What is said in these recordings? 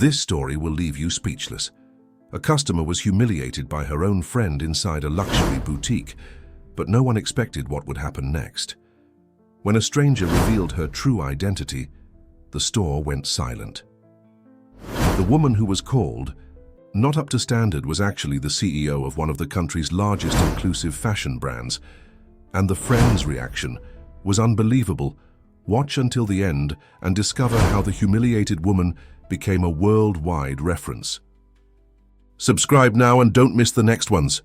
This story will leave you speechless. A customer was humiliated by her own friend inside a luxury boutique, but no one expected what would happen next. When a stranger revealed her true identity, the store went silent. The woman who was called, not up to standard, was actually the CEO of one of the country's largest inclusive fashion brands, and the friend's reaction was unbelievable. Watch until the end and discover how the humiliated woman became a worldwide reference. Subscribe now and don't miss the next ones.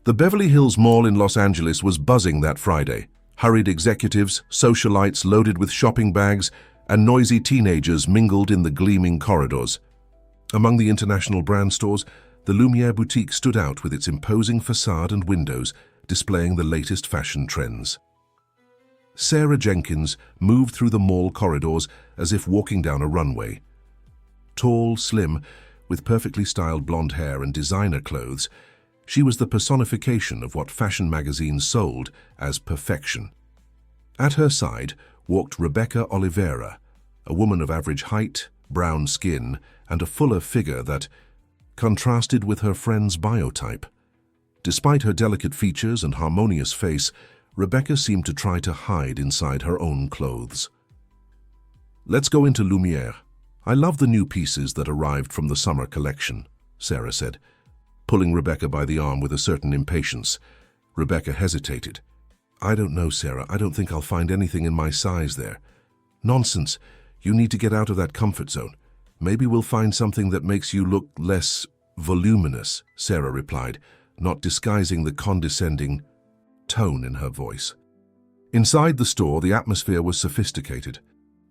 The Beverly Hills Mall in Los Angeles was buzzing that Friday. Hurried executives, socialites loaded with shopping bags, and noisy teenagers mingled in the gleaming corridors. Among the international brand stores, the Lumiere boutique stood out with its imposing facade and windows, displaying the latest fashion trends. Sarah Jenkins moved through the mall corridors as if walking down a runway. Tall, slim, with perfectly styled blonde hair and designer clothes, she was the personification of what fashion magazines sold as perfection. At her side walked Rebecca Oliveira, a woman of average height, brown skin, and a fuller figure that contrasted with her friend's biotype. Despite her delicate features and harmonious face, Rebecca seemed to try to hide inside her own clothes. "Let's go into Lumiere. I love the new pieces that arrived from the summer collection," Sarah said, pulling Rebecca by the arm with a certain impatience. Rebecca hesitated. "I don't know, Sarah. I don't think I'll find anything in my size there." "Nonsense. You need to get out of that comfort zone. Maybe we'll find something that makes you look less voluminous," Sarah replied, not disguising the condescending tone in her voice. Inside the store, the atmosphere was sophisticated.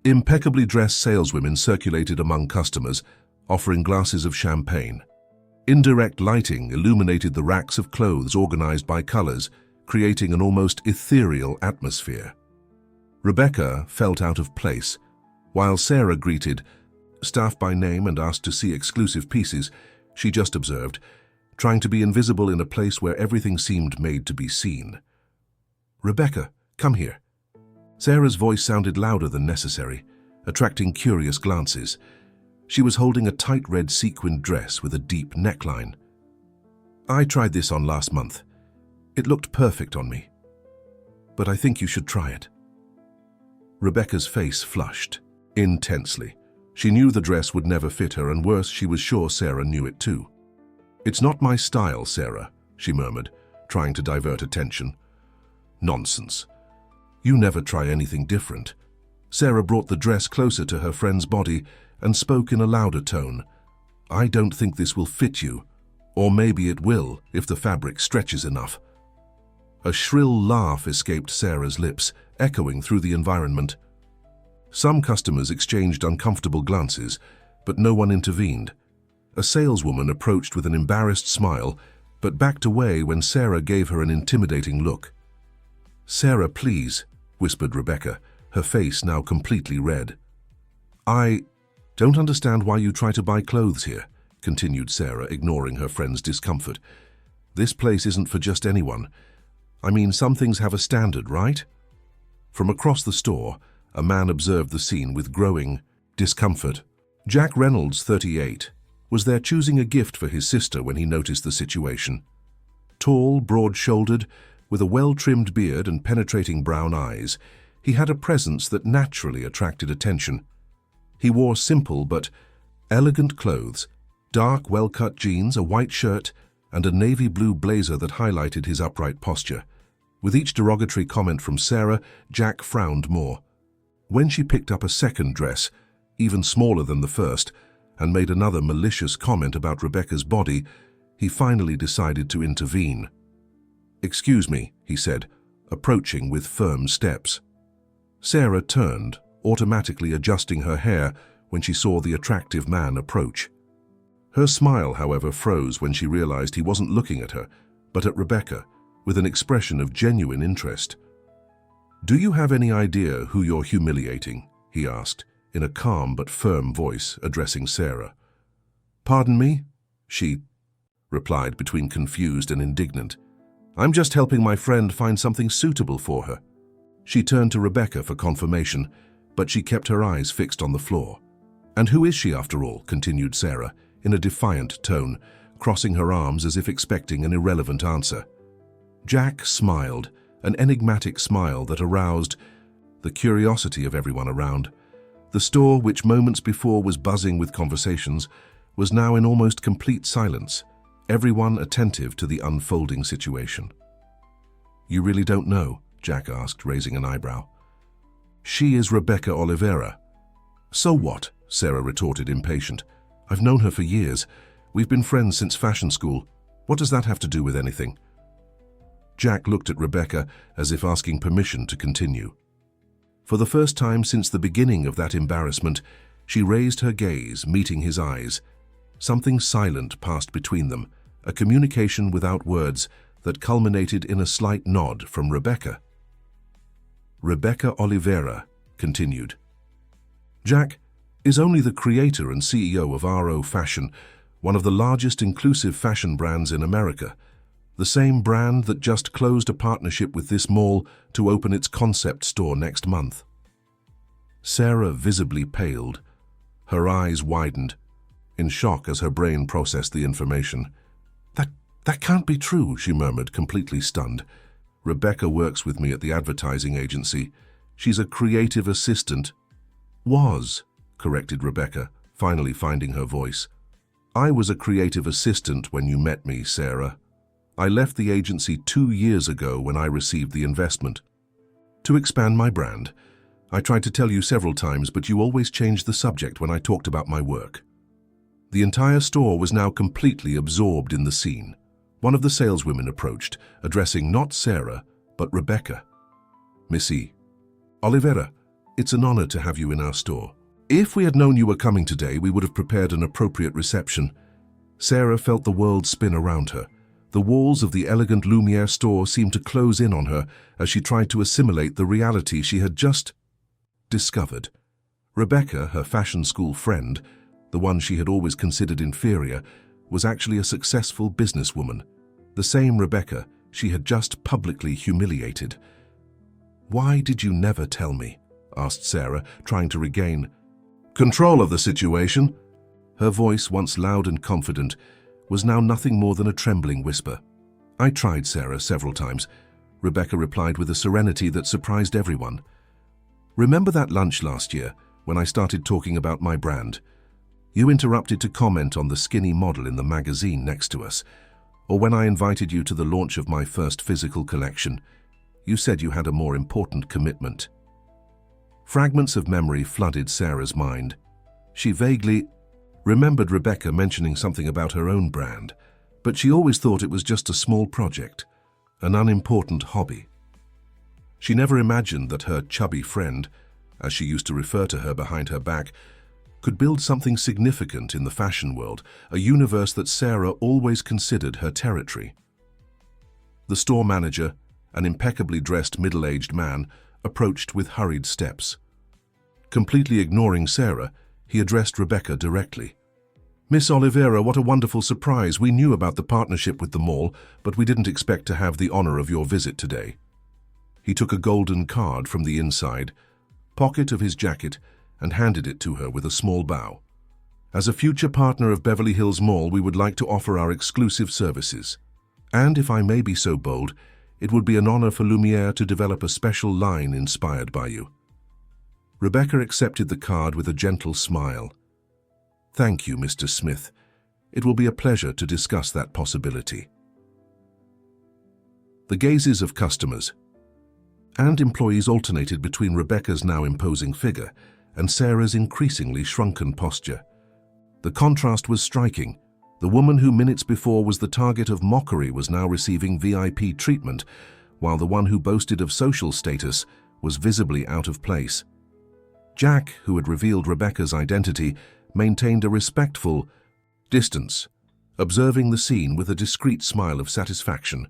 Impeccably dressed saleswomen circulated among customers, offering glasses of champagne. Indirect lighting illuminated the racks of clothes organized by colors, creating an almost ethereal atmosphere. Rebecca felt out of place, while Sarah greeted staff by name and asked to see exclusive pieces. She just observed, trying to be invisible in a place where everything seemed made to be seen. "Rebecca, come here." Sarah's voice sounded louder than necessary, attracting curious glances. She was holding a tight red sequined dress with a deep neckline. "I tried this on last month. It looked perfect on me. But I think you should try it." Rebecca's face flushed intensely. She knew the dress would never fit her, and worse, she was sure Sarah knew it too. "It's not my style, Sarah," she murmured, trying to divert attention. "Nonsense. You never try anything different." Sarah brought the dress closer to her friend's body and spoke in a louder tone. "I don't think this will fit you. Or maybe it will, if the fabric stretches enough." A shrill laugh escaped Sarah's lips, echoing through the environment. Some customers exchanged uncomfortable glances, but no one intervened. A saleswoman approached with an embarrassed smile, but backed away when Sarah gave her an intimidating look. "Sarah, please," whispered Rebecca, her face now completely red. "I don't understand why you try to buy clothes here," continued Sarah, ignoring her friend's discomfort. "This place isn't for just anyone. I mean, some things have a standard, right?" From across the store, a man observed the scene with growing discomfort. Jack Reynolds, 38, was there choosing a gift for his sister when he noticed the situation. Tall, broad-shouldered, with a well-trimmed beard and penetrating brown eyes, he had a presence that naturally attracted attention. He wore simple but elegant clothes, dark, well-cut jeans, a white shirt, and a navy blue blazer that highlighted his upright posture. With each derogatory comment from Sarah, Jack frowned more. When she picked up a second dress, even smaller than the first, and made another malicious comment about Rebecca's body, he finally decided to intervene. "Excuse me," he said, approaching with firm steps. Sarah turned, automatically adjusting her hair when she saw the attractive man approach. Her smile, however, froze when she realized he wasn't looking at her, but at Rebecca, with an expression of genuine interest. "Do you have any idea who you're humiliating?" he asked, in a calm but firm voice, addressing Sarah. "Pardon me?" she replied between confused and indignant. "I'm just helping my friend find something suitable for her." She turned to Rebecca for confirmation, but she kept her eyes fixed on the floor. "And who is she after all?" continued Sarah, in a defiant tone, crossing her arms as if expecting an irrelevant answer. Jack smiled, an enigmatic smile that aroused the curiosity of everyone around. The store, which moments before was buzzing with conversations, was now in almost complete silence, everyone attentive to the unfolding situation. "You really don't know?" Jack asked, raising an eyebrow. "She is Rebecca Oliveira." "So what?" Sarah retorted, impatient. "I've known her for years. We've been friends since fashion school. What does that have to do with anything?" Jack looked at Rebecca as if asking permission to continue. For the first time since the beginning of that embarrassment, she raised her gaze, meeting his eyes. Something silent passed between them, a communication without words that culminated in a slight nod from Rebecca. "Rebecca Oliveira," continued. "Jack is only the creator and CEO of RO Fashion, one of the largest inclusive fashion brands in America, the same brand that just closed a partnership with this mall to open its concept store next month." Sarah visibly paled. Her eyes widened, in shock as her brain processed the information. That can't be true," she murmured, completely stunned. "Rebecca works with me at the advertising agency. She's a creative assistant." "Was," corrected Rebecca, finally finding her voice. "I was a creative assistant when you met me, Sarah. I left the agency 2 years ago when I received the investment. To expand my brand. I tried to tell you several times, but you always changed the subject when I talked about my work." The entire store was now completely absorbed in the scene. One of the saleswomen approached, addressing not Sarah, but Rebecca. "Missy Oliveira, it's an honor to have you in our store. If we had known you were coming today, we would have prepared an appropriate reception." Sarah felt the world spin around her. The walls of the elegant Lumiere store seemed to close in on her as she tried to assimilate the reality she had just discovered. Rebecca, her fashion school friend, the one she had always considered inferior, was actually a successful businesswoman. The same Rebecca she had just publicly humiliated. "Why did you never tell me?" asked Sarah, trying to regain control of the situation. Her voice, once loud and confident, was now nothing more than a trembling whisper. "I tried, Sarah, several times," Rebecca replied with a serenity that surprised everyone. "Remember that lunch last year when I started talking about my brand? You interrupted to comment on the skinny model in the magazine next to us. Or when I invited you to the launch of my first physical collection, you said you had a more important commitment." Fragments of memory flooded Sarah's mind. She vaguely remembered Rebecca mentioning something about her own brand, but she always thought it was just a small project, an unimportant hobby. She never imagined that her chubby friend, as she used to refer to her behind her back, could build something significant in the fashion world, a universe that Sarah always considered her territory. The store manager, an impeccably dressed middle-aged man, approached with hurried steps. Completely ignoring Sarah, he addressed Rebecca directly. "Miss Oliveira, what a wonderful surprise. We knew about the partnership with the mall, but we didn't expect to have the honor of your visit today." He took a golden card from the inside pocket of his jacket and handed it to her with a small bow. "As a future partner of Beverly Hills Mall, we would like to offer our exclusive services. And if I may be so bold, it would be an honor for Lumiere to develop a special line inspired by you." Rebecca accepted the card with a gentle smile. "Thank you, Mr. Smith. It will be a pleasure to discuss that possibility." The gazes of customers and employees alternated between Rebecca's now imposing figure and Sarah's increasingly shrunken posture. The contrast was striking. The woman who minutes before was the target of mockery was now receiving VIP treatment, while the one who boasted of social status was visibly out of place. Jack, who had revealed Rebecca's identity, maintained a respectful distance, observing the scene with a discreet smile of satisfaction.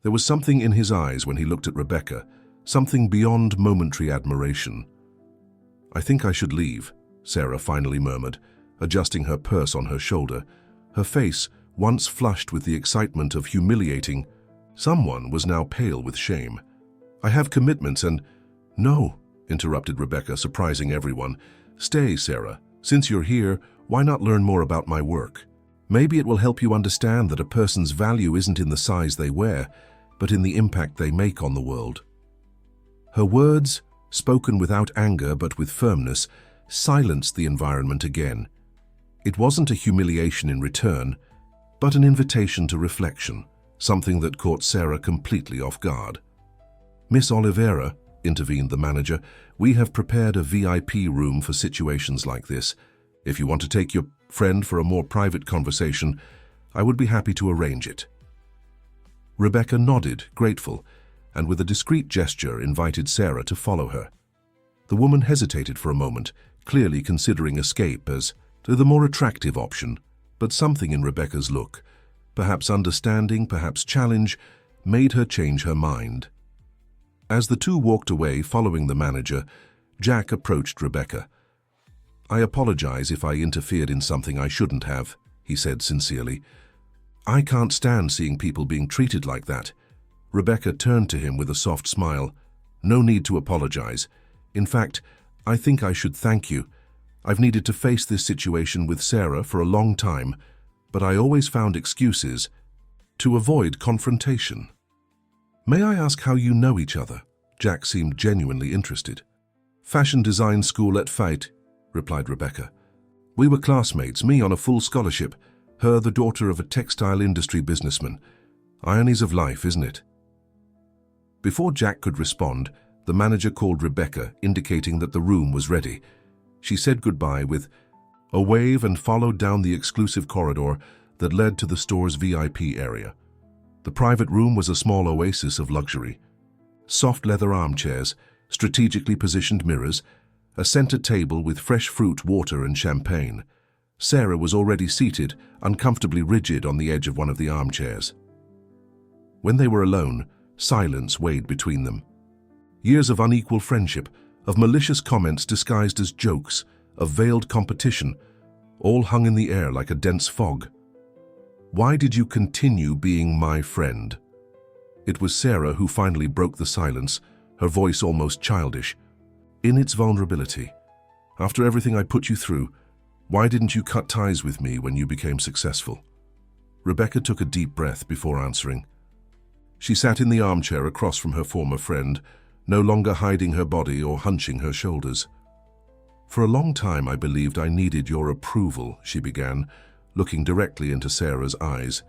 There was something in his eyes when he looked at Rebecca, something beyond momentary admiration. "I think I should leave," Sarah finally murmured, adjusting her purse on her shoulder. Her face, once flushed with the excitement of humiliating someone, was now pale with shame. "I have commitments and—" "No," interrupted Rebecca, surprising everyone. "Stay, Sarah. Since you're here, why not learn more about my work? Maybe it will help you understand that a person's value isn't in the size they wear, but in the impact they make on the world. Her words, spoken without anger but with firmness, silenced the environment again. It wasn't a humiliation in return, but an invitation to reflection, something that caught Sarah completely off guard. "Miss Oliveira," intervened the manager, "we have prepared a VIP room for situations like this. If you want to take your friend for a more private conversation, I would be happy to arrange it." Rebecca nodded, grateful, and with a discreet gesture invited Sarah to follow her. The woman hesitated for a moment, clearly considering escape as the more attractive option, but something in Rebecca's look, perhaps understanding, perhaps challenge, made her change her mind. As the two walked away following the manager, Jack approached Rebecca. "I apologize if I interfered in something I shouldn't have," he said sincerely. "I can't stand seeing people being treated like that." Rebecca turned to him with a soft smile. "No need to apologize. In fact, I think I should thank you. I've needed to face this situation with Sarah for a long time, but I always found excuses to avoid confrontation." "May I ask how you know each other?" Jack seemed genuinely interested. "Fashion design school at Fate," replied Rebecca. "We were classmates, me on a full scholarship, her the daughter of a textile industry businessman. Ironies of life, isn't it?" Before Jack could respond, the manager called Rebecca, indicating that the room was ready. She said goodbye with a wave and followed down the exclusive corridor that led to the store's VIP area. The private room was a small oasis of luxury. Soft leather armchairs, strategically positioned mirrors, a center table with fresh fruit, water, and champagne. Sarah was already seated, uncomfortably rigid on the edge of one of the armchairs. When they were alone, silence weighed between them. Years of unequal friendship, of malicious comments disguised as jokes, of veiled competition, all hung in the air like a dense fog. "Why did you continue being my friend?" It was Sarah who finally broke the silence, her voice almost childish. "In its vulnerability. After everything I put you through, why didn't you cut ties with me when you became successful?" Rebecca took a deep breath before answering. She sat in the armchair across from her former friend, no longer hiding her body or hunching her shoulders. "For a long time I believed I needed your approval," she began, looking directly into Sarah's eyes.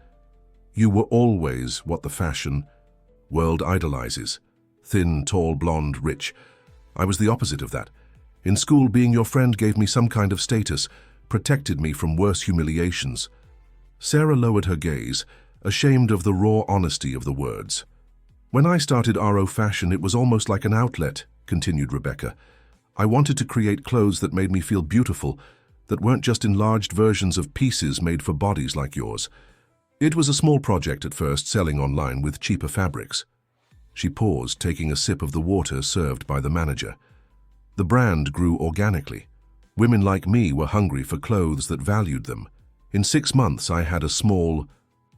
"You were always what the fashion world idolizes. Thin, tall, blonde, rich. I was the opposite of that. In school, being your friend gave me some kind of status, protected me from worse humiliations." Sarah lowered her gaze, ashamed of the raw honesty of the words. "When I started RO Fashion, it was almost like an outlet," continued Rebecca. "I wanted to create clothes that made me feel beautiful, that weren't just enlarged versions of pieces made for bodies like yours. It was a small project at first, selling online with cheaper fabrics." She paused, taking a sip of the water served by the manager. "The brand grew organically. Women like me were hungry for clothes that valued them. In 6 months, I had a small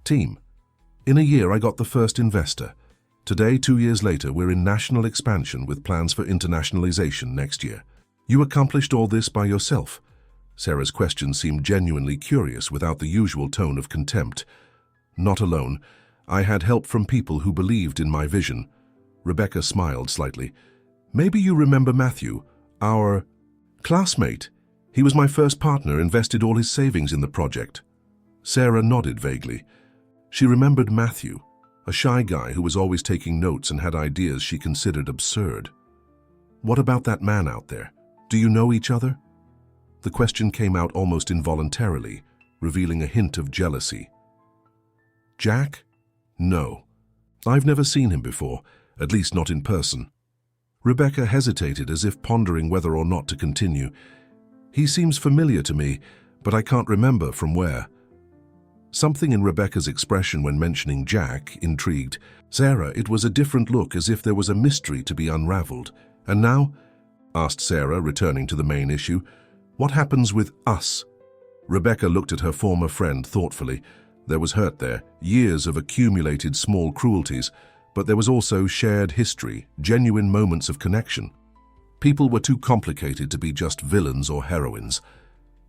team. In a year, I got the first investor. Today, 2 years later, we're in national expansion with plans for internationalization next year. You accomplished all this by yourself?" Sarah's question seemed genuinely curious without the usual tone of contempt. "Not alone. I had help from people who believed in my vision." Rebecca smiled slightly. "Maybe you remember Matthew, our classmate. He was my first partner, invested all his savings in the project." Sarah nodded vaguely. She remembered Matthew, a shy guy who was always taking notes and had ideas she considered absurd. "What about that man out there? Do you know each other?" The question came out almost involuntarily, revealing a hint of jealousy. "Jack? No. I've never seen him before, at least not in person." Rebecca hesitated as if pondering whether or not to continue. "He seems familiar to me, but I can't remember from where." Something in Rebecca's expression when mentioning Jack intrigued Sarah. It was a different look, as if there was a mystery to be unraveled. "And now?" asked Sarah, returning to the main issue. "What happens with us?" Rebecca looked at her former friend thoughtfully. There was hurt there, years of accumulated small cruelties, but there was also shared history, genuine moments of connection. People were too complicated to be just villains or heroines.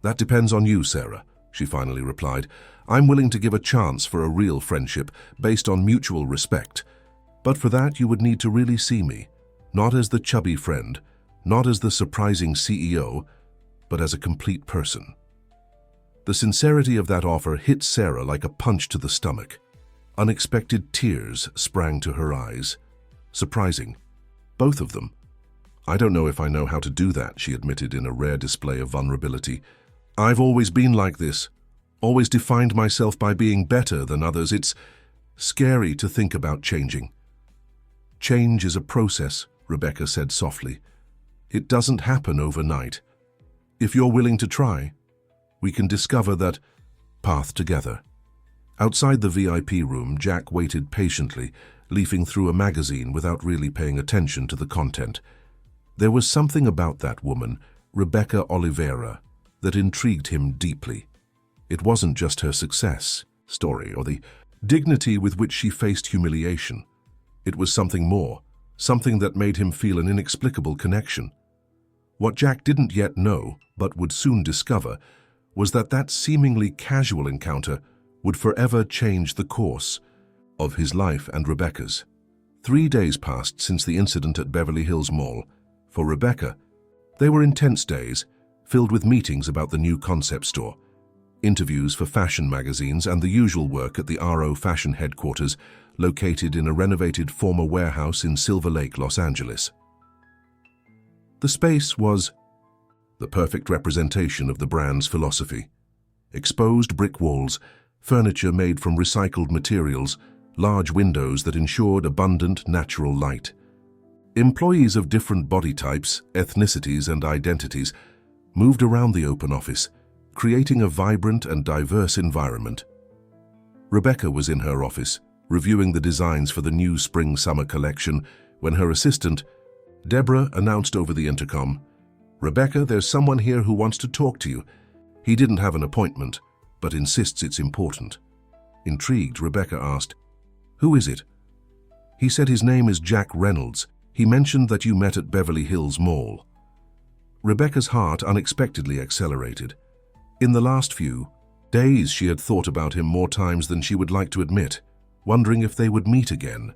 That depends on you, Sarah, she finally replied. I'm willing to give a chance for a real friendship based on mutual respect. But for that, you would need to really see me, not as the chubby friend, not as the surprising CEO, but as a complete person. The sincerity of that offer hit Sarah like a punch to the stomach. Unexpected tears sprang to her eyes. Surprising. Both of them. I don't know if I know how to do that, she admitted in a rare display of vulnerability. I've always been like this. Always defined myself by being better than others. It's scary to think about changing. Change is a process, Rebecca said softly. It doesn't happen overnight. If you're willing to try, we can discover that path together. Outside the VIP room, Jack waited patiently, leafing through a magazine without really paying attention to the content. There was something about that woman, Rebecca Oliveira, that intrigued him deeply. It wasn't just her success story or the dignity with which she faced humiliation. It was something more, something that made him feel an inexplicable connection. What Jack didn't yet know, but would soon discover, was that seemingly casual encounter would forever change the course of his life and Rebecca's. 3 days passed since the incident at Beverly Hills Mall. For Rebecca, they were intense days, filled with meetings about the new concept store, interviews for fashion magazines, and the usual work at the RO Fashion headquarters, located in a renovated former warehouse in Silver Lake, Los Angeles. The space was the perfect representation of the brand's philosophy. Exposed brick walls, furniture made from recycled materials, large windows that ensured abundant natural light. Employees of different body types, ethnicities, and identities moved around the open office, creating a vibrant and diverse environment. Rebecca was in her office, reviewing the designs for the new spring-summer collection, when her assistant, Deborah, announced over the intercom, "Rebecca, there's someone here who wants to talk to you. He didn't have an appointment, but insists it's important." Intrigued, Rebecca asked, "Who is it?" "He said his name is Jack Reynolds. He mentioned that you met at Beverly Hills Mall." Rebecca's heart unexpectedly accelerated. In the last few days, she had thought about him more times than she would like to admit, wondering if they would meet again.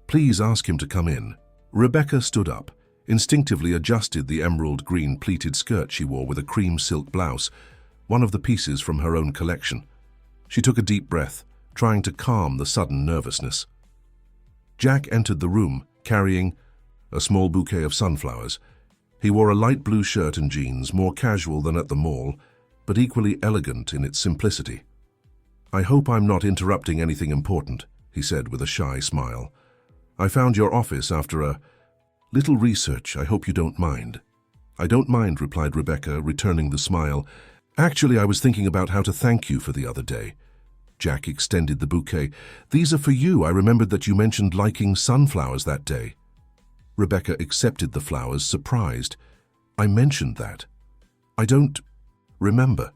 "Please ask him to come in." Rebecca stood up, instinctively adjusted the emerald green pleated skirt she wore with a cream silk blouse, one of the pieces from her own collection. She took a deep breath, trying to calm the sudden nervousness. Jack entered the room, carrying a small bouquet of sunflowers. He wore a light blue shirt and jeans, more casual than at the mall, but equally elegant in its simplicity. "I hope I'm not interrupting anything important," he said with a shy smile. "I found your office after a little research. I hope you don't mind." "I don't mind," replied Rebecca, returning the smile. "Actually, I was thinking about how to thank you for the other day." Jack extended the bouquet. "These are for you. I remembered that you mentioned liking sunflowers that day." Rebecca accepted the flowers, surprised. "I mentioned that. I don't remember.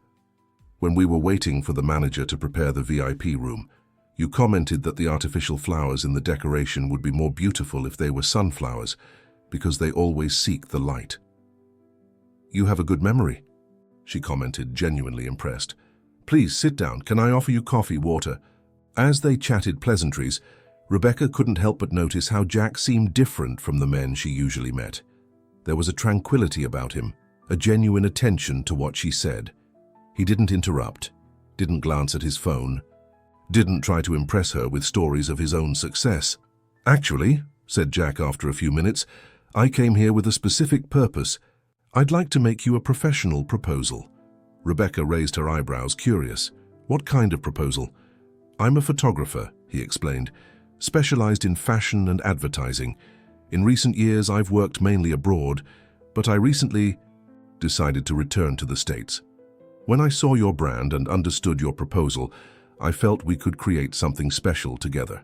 When we were waiting for the manager to prepare the VIP room, you commented that the artificial flowers in the decoration would be more beautiful if they were sunflowers, because they always seek the light." "You have a good memory," she commented, genuinely impressed. "Please sit down. Can I offer you coffee, water?" As they chatted pleasantries, Rebecca couldn't help but notice how Jack seemed different from the men she usually met. There was a tranquility about him, a genuine attention to what she said. He didn't interrupt, didn't glance at his phone, didn't try to impress her with stories of his own success. "Actually," said Jack after a few minutes, "I came here with a specific purpose. I'd like to make you a professional proposal." Rebecca raised her eyebrows, curious. "What kind of proposal?" "I'm a photographer," he explained, "specialized in fashion and advertising. In recent years, I've worked mainly abroad, but I recently decided to return to the States. When I saw your brand and understood your proposal, I felt we could create something special together."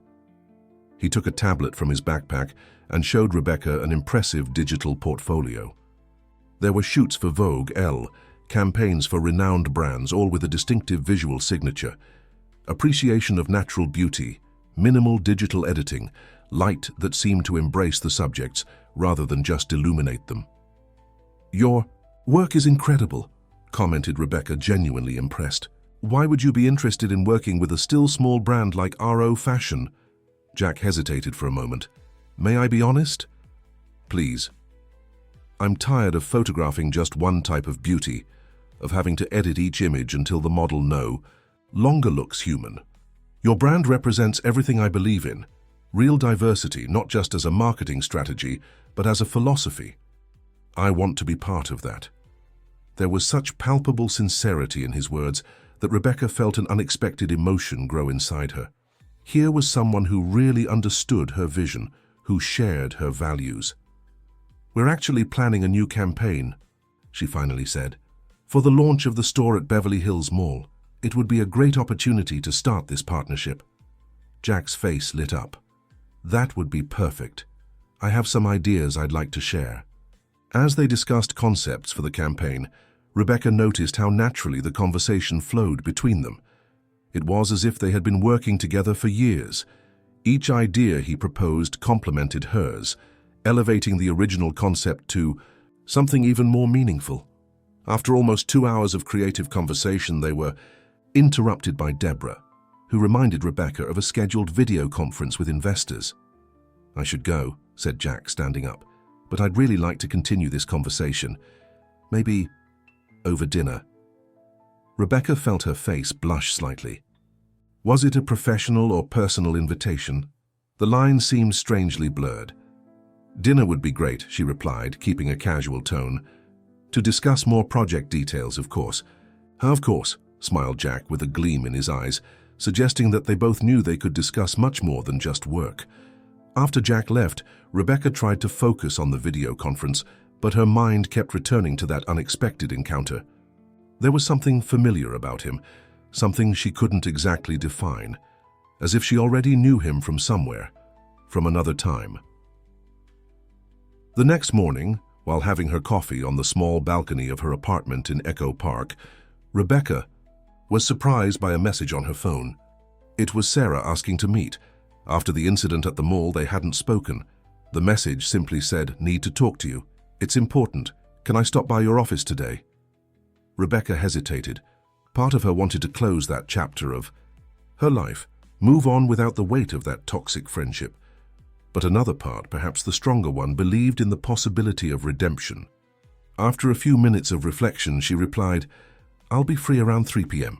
He took a tablet from his backpack and showed Rebecca an impressive digital portfolio. There were shoots for Vogue, Elle, campaigns for renowned brands, all with a distinctive visual signature. Appreciation of natural beauty, minimal digital editing, light that seemed to embrace the subjects rather than just illuminate them. "Your work is incredible," commented Rebecca, genuinely impressed. Why would you be interested in working with a still small brand like RO Fashion? Jack hesitated for a moment. May I be honest? Please. I'm tired of photographing just one type of beauty, of having to edit each image until the model longer looks human. Your brand represents everything I believe in. Real diversity, not just as a marketing strategy, but as a philosophy. I want to be part of that. There was such palpable sincerity in his words that Rebecca felt an unexpected emotion grow inside her. Here was someone who really understood her vision, who shared her values. We're actually planning a new campaign, she finally said, for the launch of the store at Beverly Hills Mall. It would be a great opportunity to start this partnership. Jack's face lit up. That would be perfect. I have some ideas I'd like to share. As they discussed concepts for the campaign, Rebecca noticed how naturally the conversation flowed between them. It was as if they had been working together for years. Each idea he proposed complemented hers, elevating the original concept to something even more meaningful. After almost 2 hours of creative conversation, they were interrupted by Deborah, who reminded Rebecca of a scheduled video conference with investors. I should go, said Jack, standing up, but I'd really like to continue this conversation. Maybe over dinner. Rebecca felt her face blush slightly. Was it a professional or personal invitation? The line seemed strangely blurred. Dinner would be great, she replied, keeping a casual tone. To discuss more project details, of course. Of course, smiled Jack with a gleam in his eyes, suggesting that they both knew they could discuss much more than just work. After Jack left, Rebecca tried to focus on the video conference, but her mind kept returning to that unexpected encounter. There was something familiar about him, something she couldn't exactly define, as if she already knew him from somewhere, from another time. The next morning, while having her coffee on the small balcony of her apartment in Echo Park, Rebecca was surprised by a message on her phone. It was Sarah asking to meet. After the incident at the mall, they hadn't spoken. The message simply said, "Need to talk to you. It's important. Can I stop by your office today?" Rebecca hesitated. Part of her wanted to close that chapter of her life, move on without the weight of that toxic friendship. But another part, perhaps the stronger one, believed in the possibility of redemption. After a few minutes of reflection, she replied, "I'll be free around 3 p.m.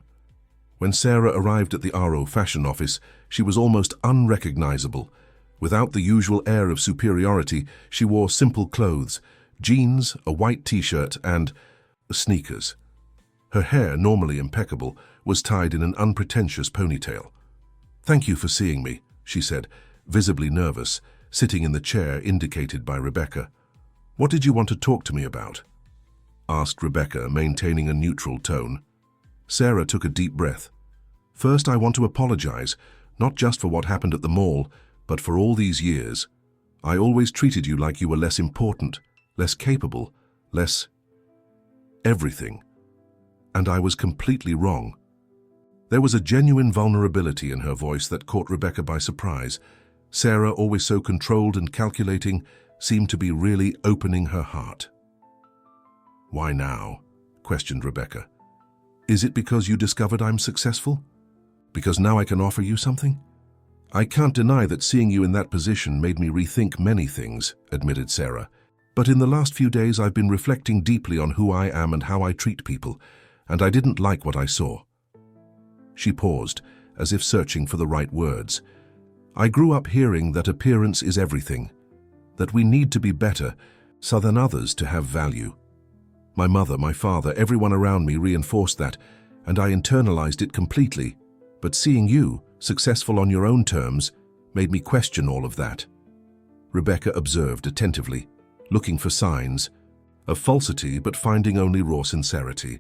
When Sarah arrived at the RO Fashion office, she was almost unrecognizable. Without the usual air of superiority, she wore simple clothes, jeans, a white t-shirt, and sneakers. Her hair, normally impeccable, was tied in an unpretentious ponytail. "Thank you for seeing me," she said, visibly nervous, sitting in the chair indicated by Rebecca. "What did you want to talk to me about?" asked Rebecca, maintaining a neutral tone. Sarah took a deep breath. "First, I want to apologize, not just for what happened at the mall, but for all these years. I always treated you like you were less important, less capable, less everything. And I was completely wrong." There was a genuine vulnerability in her voice that caught Rebecca by surprise. Sarah, always so controlled and calculating, seemed to be really opening her heart. "Why now?" questioned Rebecca. "Is it because you discovered I'm successful? Because now I can offer you something?" "I can't deny that seeing you in that position made me rethink many things," admitted Sarah. "But in the last few days I've been reflecting deeply on who I am and how I treat people, and I didn't like what I saw." She paused, as if searching for the right words. "I grew up hearing that appearance is everything, that we need to be better so than others to have value. My mother, my father, everyone around me reinforced that, and I internalized it completely. But seeing you, successful on your own terms, made me question all of that." Rebecca observed attentively, looking for signs of falsity but finding only raw sincerity.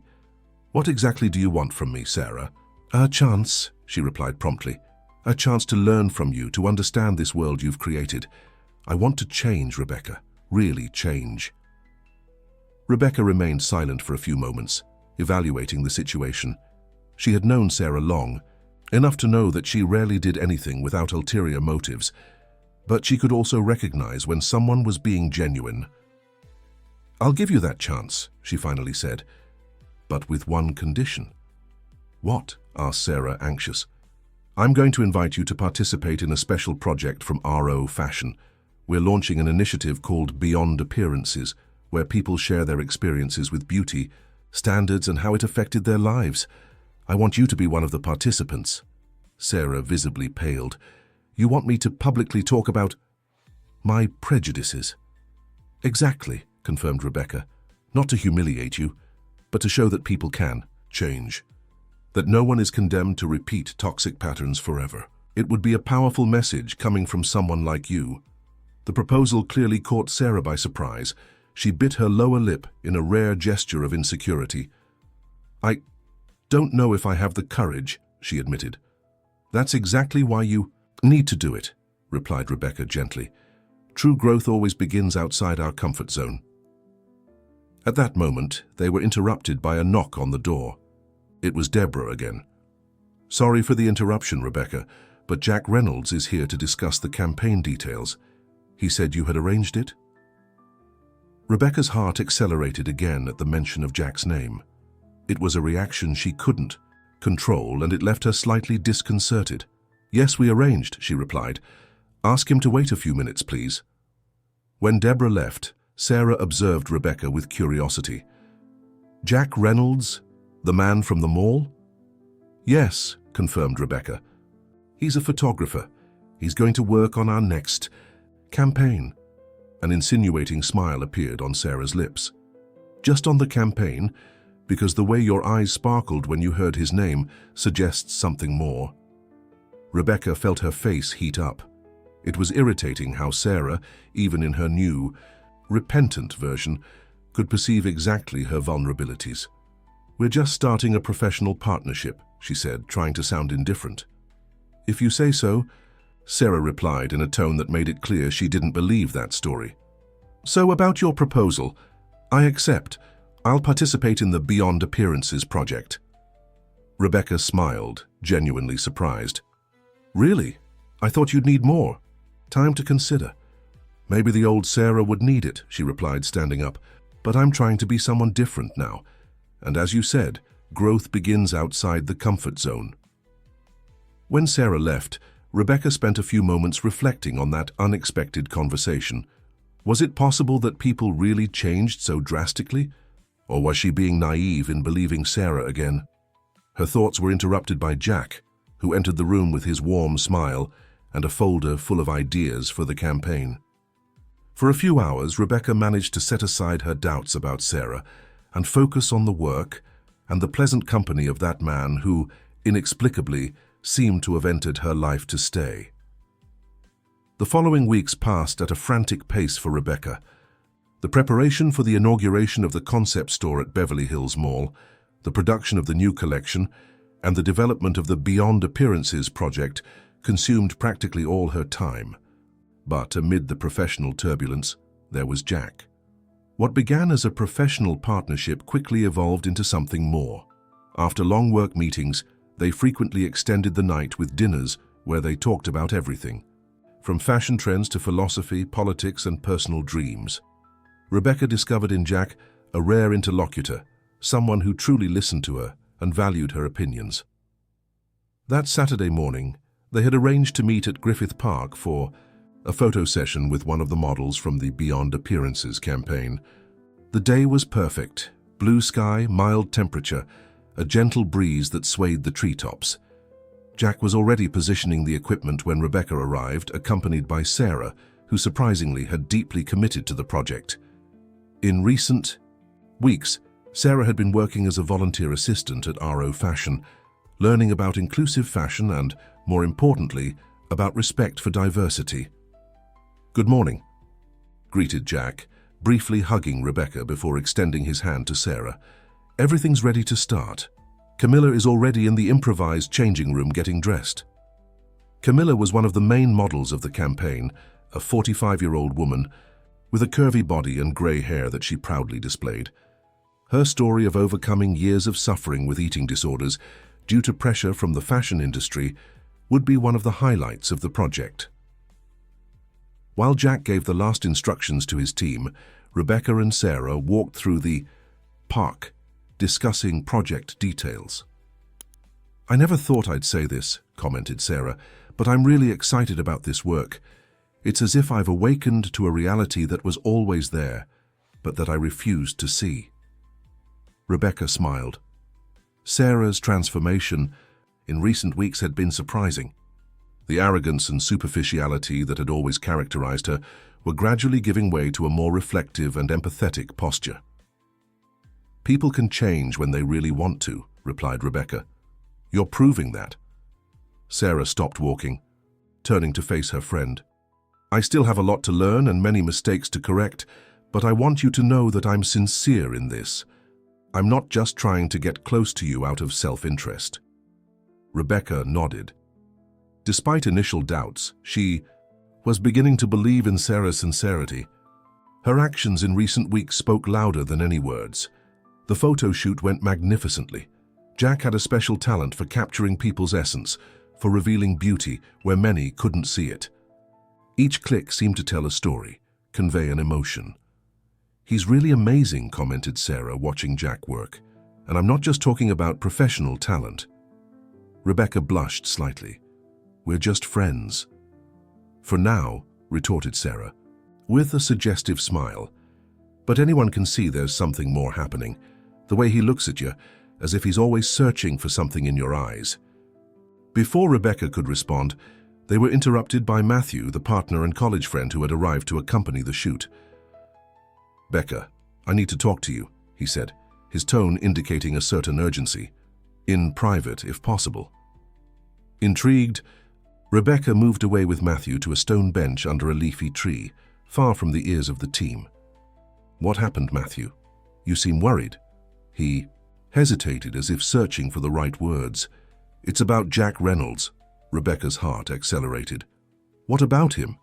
"What exactly do you want from me, Sarah?" "A chance," she replied promptly. "A chance to learn from you, to understand this world you've created. I want to change, Rebecca, really change." Rebecca remained silent for a few moments, evaluating the situation. She had known Sarah long, enough to know that she rarely did anything without ulterior motives, but she could also recognize when someone was being genuine. "I'll give you that chance," she finally said. but with one condition. "What?" asked Sarah, anxious. "I'm going to invite you to participate in a special project from RO Fashion. We're launching an initiative called Beyond Appearances, where people share their experiences with beauty, standards, and how it affected their lives. I want you to be one of the participants." Sarah visibly paled. "You want me to publicly talk about my prejudices?" "Exactly," confirmed Rebecca. "Not to humiliate you, but to show that people can change. That no one is condemned to repeat toxic patterns forever. It would be a powerful message coming from someone like you." The proposal clearly caught Sarah by surprise. She bit her lower lip in a rare gesture of insecurity. "I don't know if I have the courage," she admitted. "That's exactly why you need to do it," replied Rebecca gently. "True growth always begins outside our comfort zone." At that moment, they were interrupted by a knock on the door. It was Deborah again. "Sorry for the interruption, Rebecca, but Jack Reynolds is here to discuss the campaign details. He said you had arranged it?" Rebecca's heart accelerated again at the mention of Jack's name. It was a reaction she couldn't control, and it left her slightly disconcerted. "Yes, we arranged," she replied. "Ask him to wait a few minutes, please." When Deborah left, Sarah observed Rebecca with curiosity. "Jack Reynolds, the man from the mall?" "Yes," confirmed Rebecca. "He's a photographer. He's going to work on our next campaign." An insinuating smile appeared on Sarah's lips. "Just on the campaign? Because the way your eyes sparkled when you heard his name suggests something more." Rebecca felt her face heat up. It was irritating how Sarah, even in her new, repentant version, could perceive exactly her vulnerabilities. "We're just starting a professional partnership," she said, trying to sound indifferent. "If you say so," Sarah replied in a tone that made it clear she didn't believe that story. "So about your proposal, I accept. I'll participate in the Beyond Appearances project." Rebecca smiled, genuinely surprised. "Really? I thought you'd need more. Time to consider." "Maybe the old Sarah would need it," she replied, standing up. "But I'm trying to be someone different now. And as you said, growth begins outside the comfort zone." When Sarah left, Rebecca spent a few moments reflecting on that unexpected conversation. Was it possible that people really changed so drastically? Or was she being naive in believing Sarah again? Her thoughts were interrupted by Jack, who entered the room with his warm smile and a folder full of ideas for the campaign. For a few hours, Rebecca managed to set aside her doubts about Sarah and focus on the work and the pleasant company of that man who, inexplicably, seemed to have entered her life to stay. The following weeks passed at a frantic pace for Rebecca. The preparation for the inauguration of the concept store at Beverly Hills Mall, the production of the new collection, and the development of the Beyond Appearances project consumed practically all her time. But amid the professional turbulence, there was Jack. What began as a professional partnership quickly evolved into something more. After long work meetings, they frequently extended the night with dinners where they talked about everything, from fashion trends to philosophy, politics, and personal dreams. Rebecca discovered in Jack a rare interlocutor, someone who truly listened to her and valued her opinions. That Saturday morning, they had arranged to meet at Griffith Park for a photo session with one of the models from the Beyond Appearances campaign. The day was perfect: blue sky, mild temperature, a gentle breeze that swayed the treetops. Jack was already positioning the equipment when Rebecca arrived, accompanied by Sarah, who surprisingly had deeply committed to the project. In recent weeks, Sarah had been working as a volunteer assistant at RO Fashion, learning about inclusive fashion and, more importantly, about respect for diversity. "Good morning," greeted Jack, briefly hugging Rebecca before extending his hand to Sarah. "Everything's ready to start. Camilla is already in the improvised changing room getting dressed." Camilla was one of the main models of the campaign, a 45-year-old woman with a curvy body and grey hair that she proudly displayed. Her story of overcoming years of suffering with eating disorders due to pressure from the fashion industry would be one of the highlights of the project. While Jack gave the last instructions to his team, Rebecca and Sarah walked through the park, discussing project details. "I never thought I'd say this," commented Sarah, "but I'm really excited about this work. It's as if I've awakened to a reality that was always there, but that I refused to see." Rebecca smiled. Sarah's transformation in recent weeks had been surprising. The arrogance and superficiality that had always characterized her were gradually giving way to a more reflective and empathetic posture. "People can change when they really want to," replied Rebecca. "You're proving that." Sarah stopped walking, turning to face her friend. "I still have a lot to learn and many mistakes to correct, but I want you to know that I'm sincere in this. I'm not just trying to get close to you out of self-interest." Rebecca nodded. Despite initial doubts, she was beginning to believe in Sarah's sincerity. Her actions in recent weeks spoke louder than any words. The photo shoot went magnificently. Jack had a special talent for capturing people's essence, for revealing beauty where many couldn't see it. Each click seemed to tell a story, convey an emotion. "He's really amazing," commented Sarah, watching Jack work. "And I'm not just talking about professional talent." Rebecca blushed slightly. "We're just friends." "For now," retorted Sarah, with a suggestive smile. "But anyone can see there's something more happening. The way he looks at you, as if he's always searching for something in your eyes." Before Rebecca could respond, they were interrupted by Matthew, the partner and college friend who had arrived to accompany the shoot. "Becca, I need to talk to you," he said, his tone indicating a certain urgency. "In private, if possible." Intrigued, Rebecca moved away with Matthew to a stone bench under a leafy tree, far from the ears of the team. "What happened, Matthew? You seem worried." He hesitated as if searching for the right words. "It's about Jack Reynolds." Rebecca's heart accelerated. "What about him?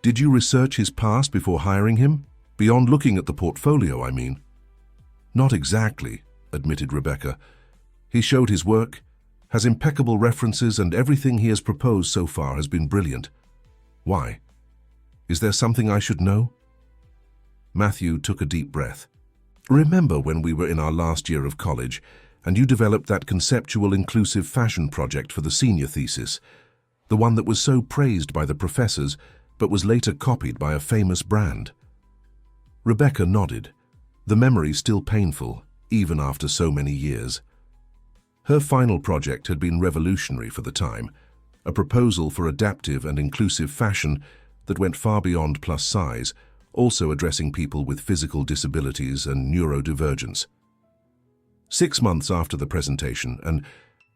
Did you research his past before hiring him? Beyond looking at the portfolio, I mean." "Not exactly," admitted Rebecca. "He showed his work, has impeccable references, and everything he has proposed so far has been brilliant." "Why? Is there something I should know?" Matthew took a deep breath. "Remember when we were in our last year of college, and you developed that conceptual inclusive fashion project for the senior thesis, the one that was so praised by the professors, but was later copied by a famous brand?" Rebecca nodded, the memory still painful, even after so many years. Her final project had been revolutionary for the time, a proposal for adaptive and inclusive fashion that went far beyond plus size, also addressing people with physical disabilities and neurodivergence. 6 months after the presentation, an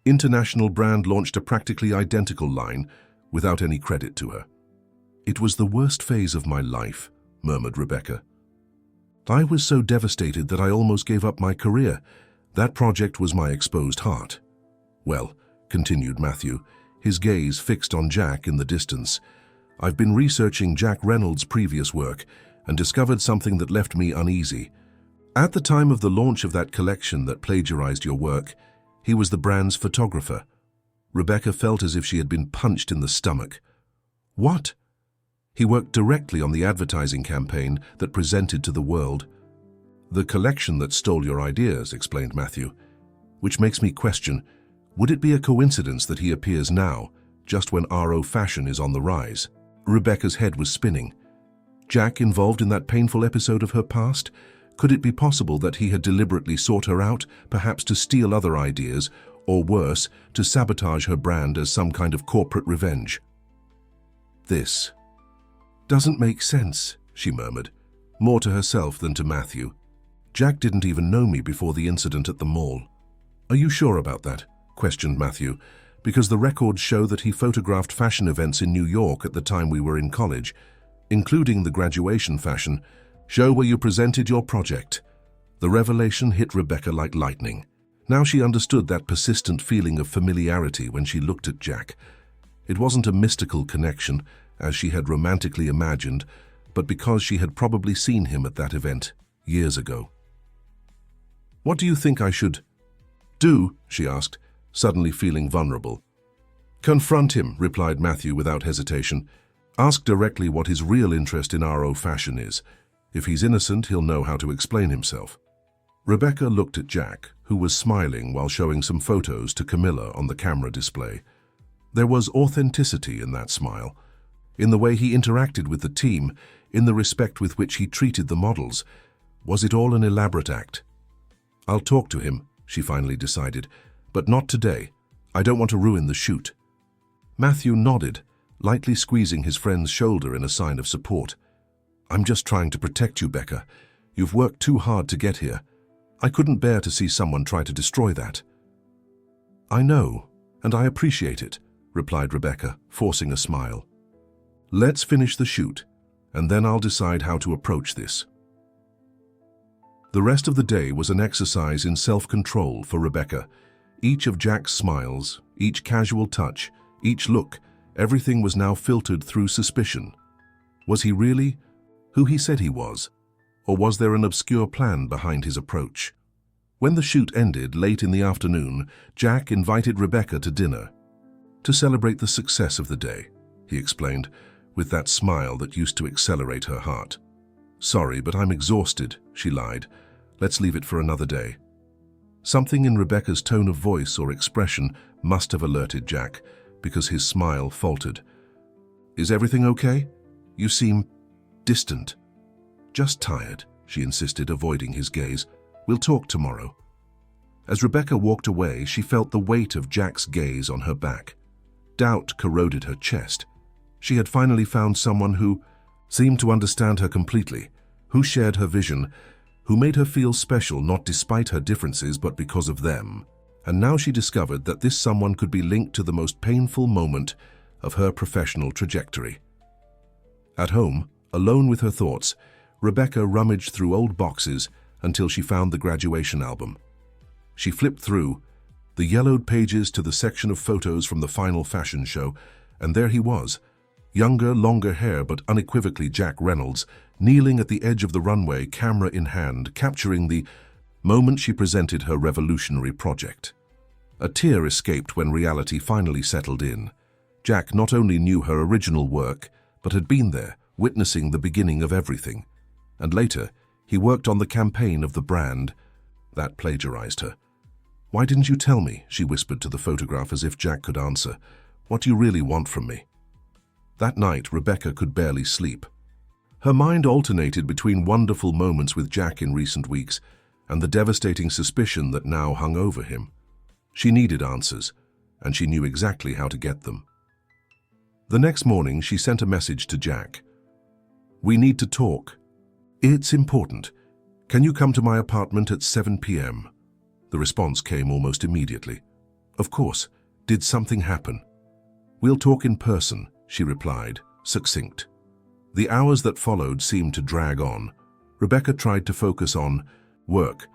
international brand launched a practically identical line without any credit to her. "It was the worst phase of my life," murmured Rebecca. "I was so devastated that I almost gave up my career. That project was my exposed heart." "Well," continued Matthew, his gaze fixed on Jack in the distance, "I've been researching Jack Reynolds' previous work and discovered something that left me uneasy. At the time of the launch of that collection that plagiarized your work, he was the brand's photographer." Rebecca felt as if she had been punched in the stomach. "What?" "He worked directly on the advertising campaign that presented to the world." "The collection that stole your ideas," explained Matthew. "Which makes me question, would it be a coincidence that he appears now, just when RO fashion is on the rise?" Rebecca's head was spinning. Jack involved in that painful episode of her past? Could it be possible that he had deliberately sought her out, perhaps to steal other ideas, or worse, to sabotage her brand as some kind of corporate revenge? "This doesn't make sense," she murmured, more to herself than to Matthew. "Jack didn't even know me before the incident at the mall." "Are you sure about that?" questioned Matthew, "because the records show that he photographed fashion events in New York at the time we were in college, including the graduation fashion show where you presented your project." The revelation hit Rebecca like lightning. Now she understood that persistent feeling of familiarity when she looked at Jack. It wasn't a mystical connection, as she had romantically imagined, but because she had probably seen him at that event years ago. "What do you think I should do?" she asked, suddenly feeling vulnerable. "Confront him," replied Matthew without hesitation. "Ask directly what his real interest in RO fashion is. If he's innocent, he'll know how to explain himself." Rebecca looked at Jack, who was smiling while showing some photos to Camilla on the camera display. There was authenticity in that smile, in the way he interacted with the team, in the respect with which he treated the models. Was it all an elaborate act? "I'll talk to him," she finally decided, "but not today. I don't want to ruin the shoot." Matthew nodded, lightly squeezing his friend's shoulder in a sign of support. "I'm just trying to protect you, Becca. You've worked too hard to get here. I couldn't bear to see someone try to destroy that." "I know, and I appreciate it," replied Rebecca, forcing a smile. "Let's finish the shoot, and then I'll decide how to approach this." The rest of the day was an exercise in self-control for Rebecca. Each of Jack's smiles, each casual touch, each look, everything was now filtered through suspicion. Was he really who he said he was? Or was there an obscure plan behind his approach? When the shoot ended late in the afternoon, Jack invited Rebecca to dinner. "To celebrate the success of the day," he explained, with that smile that used to accelerate her heart. "Sorry, but I'm exhausted," she lied. "Let's leave it for another day." Something in Rebecca's tone of voice or expression must have alerted Jack, because his smile faltered. "Is everything okay? You seem distant." "Just tired," she insisted, avoiding his gaze. "We'll talk tomorrow." As Rebecca walked away, she felt the weight of Jack's gaze on her back. Doubt corroded her chest. She had finally found someone who seemed to understand her completely, who shared her vision, who made her feel special not despite her differences but because of them. And now she discovered that this someone could be linked to the most painful moment of her professional trajectory. At home, alone with her thoughts, Rebecca rummaged through old boxes until she found the graduation album. She flipped through the yellowed pages to the section of photos from the final fashion show, and there he was, younger, longer hair but unequivocally Jack Reynolds, kneeling at the edge of the runway, camera in hand, capturing the moment she presented her revolutionary project. A tear escaped when reality finally settled in. Jack not only knew her original work, but had been there, witnessing the beginning of everything. And later, he worked on the campaign of the brand. That plagiarized her. "Why didn't you tell me?" she whispered to the photograph as if Jack could answer. "What do you really want from me?" That night, Rebecca could barely sleep. Her mind alternated between wonderful moments with Jack in recent weeks and the devastating suspicion that now hung over him. She needed answers, and she knew exactly how to get them. The next morning, she sent a message to Jack. "We need to talk. It's important. Can you come to my apartment at 7 p.m? The response came almost immediately. "Of course. Did something happen?" "We'll talk in person," she replied, succinct. The hours that followed seemed to drag on. Rebecca tried to focus on work,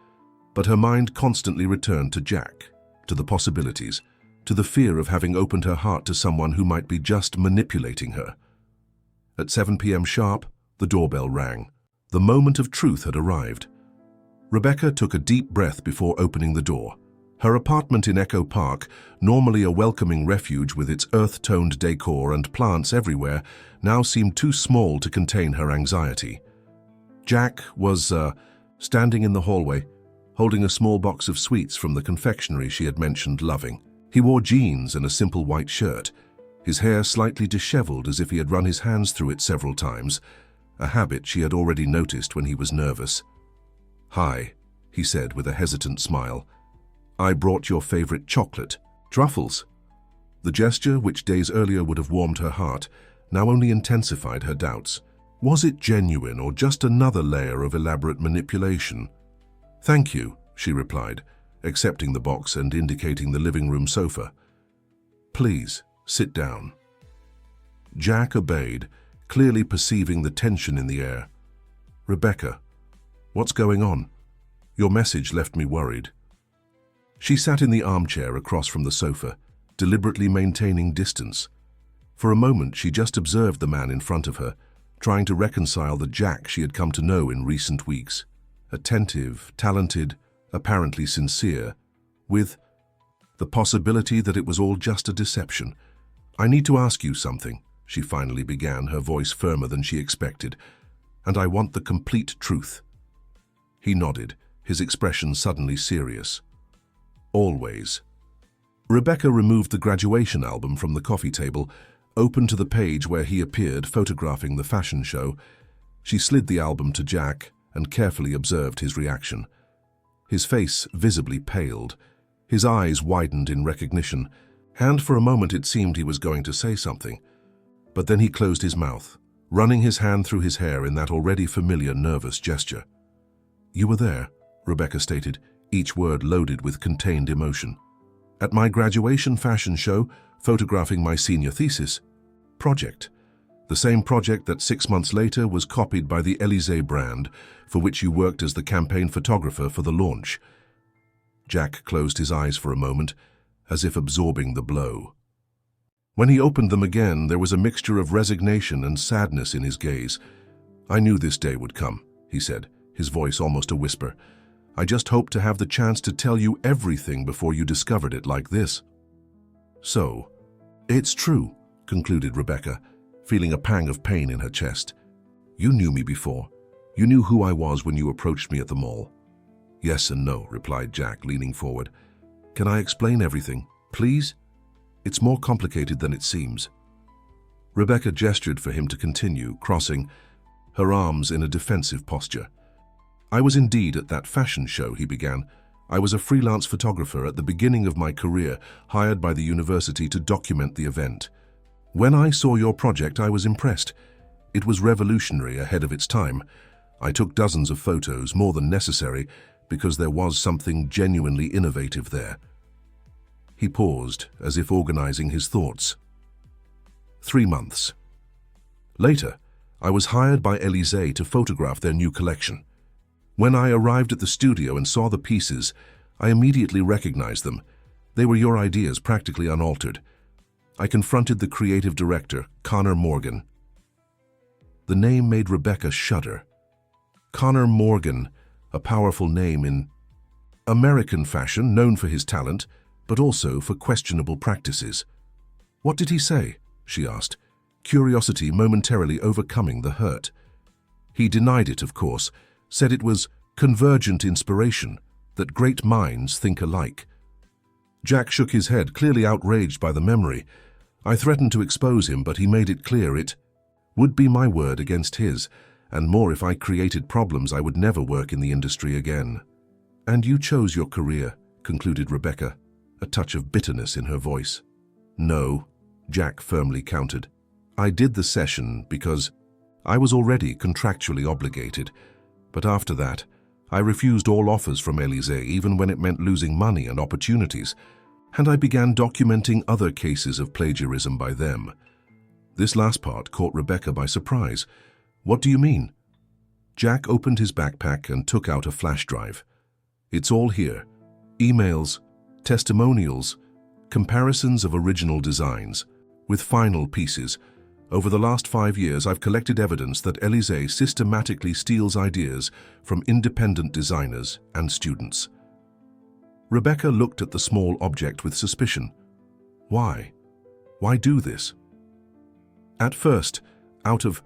but her mind constantly returned to Jack, to the possibilities, to the fear of having opened her heart to someone who might be just manipulating her. At 7 p.m. sharp, the doorbell rang. The moment of truth had arrived. Rebecca took a deep breath before opening the door. Her apartment in Echo Park, normally a welcoming refuge with its earth-toned decor and plants everywhere, now seemed too small to contain her anxiety. Jack was standing in the hallway, holding a small box of sweets from the confectionery she had mentioned loving. He wore jeans and a simple white shirt, his hair slightly disheveled as if he had run his hands through it several times, a habit she had already noticed when he was nervous. "Hi," he said with a hesitant smile. "I brought your favorite chocolate, truffles." The gesture, which days earlier would have warmed her heart, now only intensified her doubts. Was it genuine or just another layer of elaborate manipulation? "Thank you," she replied, accepting the box and indicating the living room sofa. "Please, sit down." Jack obeyed, clearly perceiving the tension in the air. "Rebecca, what's going on? Your message left me worried." She sat in the armchair across from the sofa, deliberately maintaining distance. For a moment, she just observed the man in front of her, trying to reconcile the Jack she had come to know in recent weeks. Attentive, talented, apparently sincere, with the possibility that it was all just a deception. "I need to ask you something," she finally began, her voice firmer than she expected, "and I want the complete truth." He nodded, his expression suddenly serious. Always. Rebecca removed the graduation album from the coffee table, opened to the page where he appeared photographing the fashion show. She slid the album to Jack and carefully observed his reaction. His face visibly paled. His eyes widened in recognition, and for a moment it seemed he was going to say something. But then he closed his mouth, running his hand through his hair in that already familiar nervous gesture. "You were there," Rebecca stated, each word loaded with contained emotion. "At my graduation fashion show, photographing my senior thesis project. The same project that 6 months later was copied by the Elysée brand, for which you worked as the campaign photographer for the launch." Jack closed his eyes for a moment, as if absorbing the blow. When he opened them again, there was a mixture of resignation and sadness in his gaze. "I knew this day would come," he said, his voice almost a whisper. "I just hoped to have the chance to tell you everything before you discovered it like this." "So, it's true," concluded Rebecca, feeling a pang of pain in her chest. "You knew me before. You knew who I was when you approached me at the mall." "Yes and no," replied Jack, leaning forward. "Can I explain everything, please? It's more complicated than it seems." Rebecca gestured for him to continue, crossing her arms in a defensive posture. "I was indeed at that fashion show," he began. "I was a freelance photographer at the beginning of my career, hired by the university to document the event. When I saw your project, I was impressed. It was revolutionary, ahead of its time. I took dozens of photos, more than necessary, because there was something genuinely innovative there." He paused, as if organizing his thoughts. 3 months. Later, I was hired by Elysée to photograph their new collection. When I arrived at the studio and saw the pieces, I immediately recognized them. They were your ideas, practically unaltered. I confronted the creative director, Connor Morgan. The name made Rebecca shudder. Connor Morgan, a powerful name in American fashion, known for his talent, but also for questionable practices. "What did he say?" she asked, curiosity momentarily overcoming the hurt. He denied it, of course, said it was convergent inspiration, that great minds think alike. Jack shook his head, clearly outraged by the memory. I threatened to expose him, but he made it clear it would be my word against his, and more if I created problems I would never work in the industry again. "And you chose your career," concluded Rebecca, a touch of bitterness in her voice. "No," Jack firmly countered. "I did the session because I was already contractually obligated, but after that, I refused all offers from Elysée, even when it meant losing money and opportunities, and I began documenting other cases of plagiarism by them." This last part caught Rebecca by surprise. "What do you mean?" Jack opened his backpack and took out a flash drive. "It's all here. Emails, testimonials, comparisons of original designs, with final pieces. Over the last 5 years, I've collected evidence that Elysée systematically steals ideas from independent designers and students." Rebecca looked at the small object with suspicion. "Why? Why do this?" "At first, out of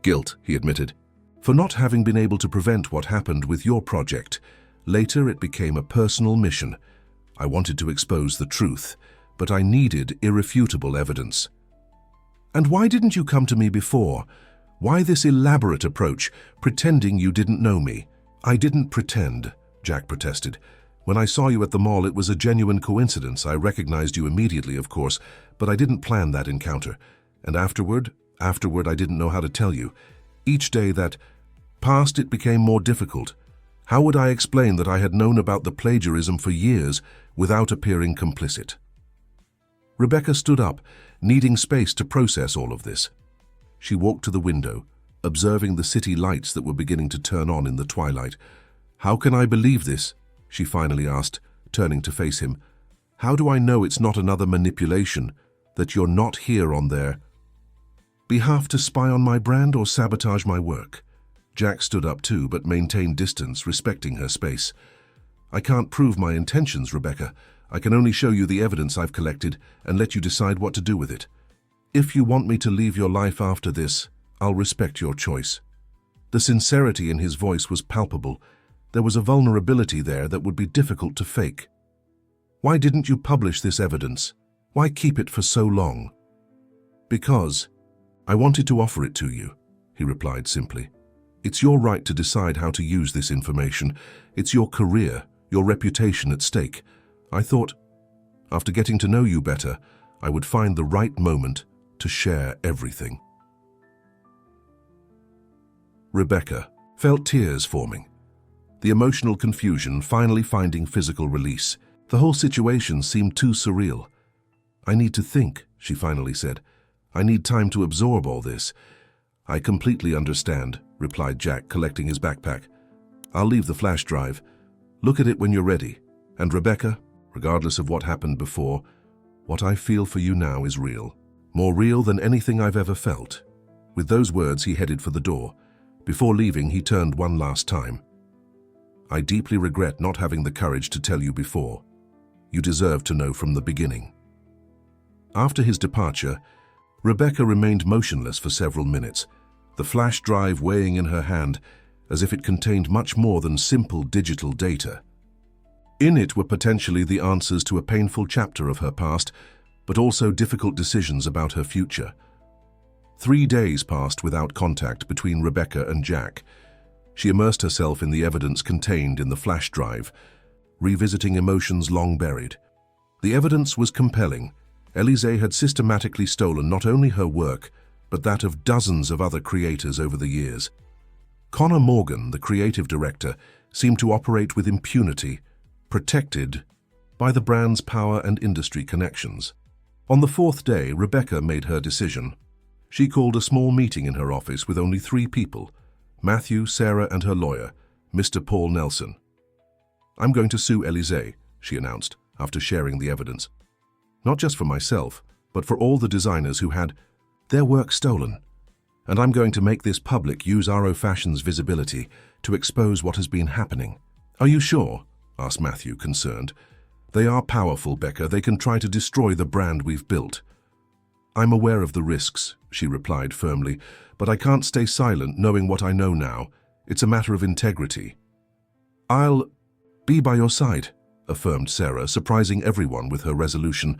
guilt," he admitted, "for not having been able to prevent what happened with your project. Later, it became a personal mission. I wanted to expose the truth, but I needed irrefutable evidence." "And why didn't you come to me before? Why this elaborate approach, pretending you didn't know me?" "I didn't pretend," Jack protested. "When I saw you at the mall, it was a genuine coincidence. I recognized you immediately, of course, but I didn't plan that encounter. And afterward, I didn't know how to tell you. Each day that passed, it became more difficult. How would I explain that I had known about the plagiarism for years without appearing complicit?" Rebecca stood up, needing space to process all of this. She walked to the window, observing the city lights that were beginning to turn on in the twilight. "How can I believe this?" she finally asked, turning to face him. "How do I know it's not another manipulation, that you're not here on their behalf to spy on my brand or sabotage my work?" Jack stood up too, but maintained distance, respecting her space. "I can't prove my intentions, Rebecca. I can only show you the evidence I've collected and let you decide what to do with it. If you want me to leave your life after this, I'll respect your choice." The sincerity in his voice was palpable, There was a vulnerability there that would be difficult to fake. Why didn't you publish this evidence? Why keep it for so long? Because I wanted to offer it to you, he replied simply. It's your right to decide how to use this information. It's your career, your reputation at stake. I thought, after getting to know you better, I would find the right moment to share everything. Rebecca felt tears forming, the emotional confusion finally finding physical release. The whole situation seemed too surreal. I need to think, she finally said. I need time to absorb all this. I completely understand, replied Jack, collecting his backpack. I'll leave the flash drive. Look at it when you're ready. And Rebecca, regardless of what happened before, what I feel for you now is real. More real than anything I've ever felt. With those words, he headed for the door. Before leaving, he turned one last time. I deeply regret not having the courage to tell you before. You deserve to know from the beginning. After his departure, Rebecca remained motionless for several minutes, the flash drive weighing in her hand as if it contained much more than simple digital data. In it were potentially the answers to a painful chapter of her past, but also difficult decisions about her future. 3 days passed without contact between Rebecca and Jack. She immersed herself in the evidence contained in the flash drive, revisiting emotions long buried. The evidence was compelling. Elise had systematically stolen not only her work, but that of dozens of other creators over the years. Connor Morgan, the creative director, seemed to operate with impunity, protected by the brand's power and industry connections. On the 4th day, Rebecca made her decision. She called a small meeting in her office with only 3 people, Matthew, Sarah, and her lawyer, Mr. Paul Nelson. I'm going to sue Elise, she announced, after sharing the evidence. Not just for myself, but for all the designers who had their work stolen. And I'm going to make this public, use RO Fashion's visibility to expose what has been happening. Are you sure? Asked Matthew, concerned. They are powerful, Becca. They can try to destroy the brand we've built. I'm aware of the risks, she replied firmly, but I can't stay silent knowing what I know now. It's a matter of integrity. I'll be by your side, affirmed Sarah, surprising everyone with her resolution.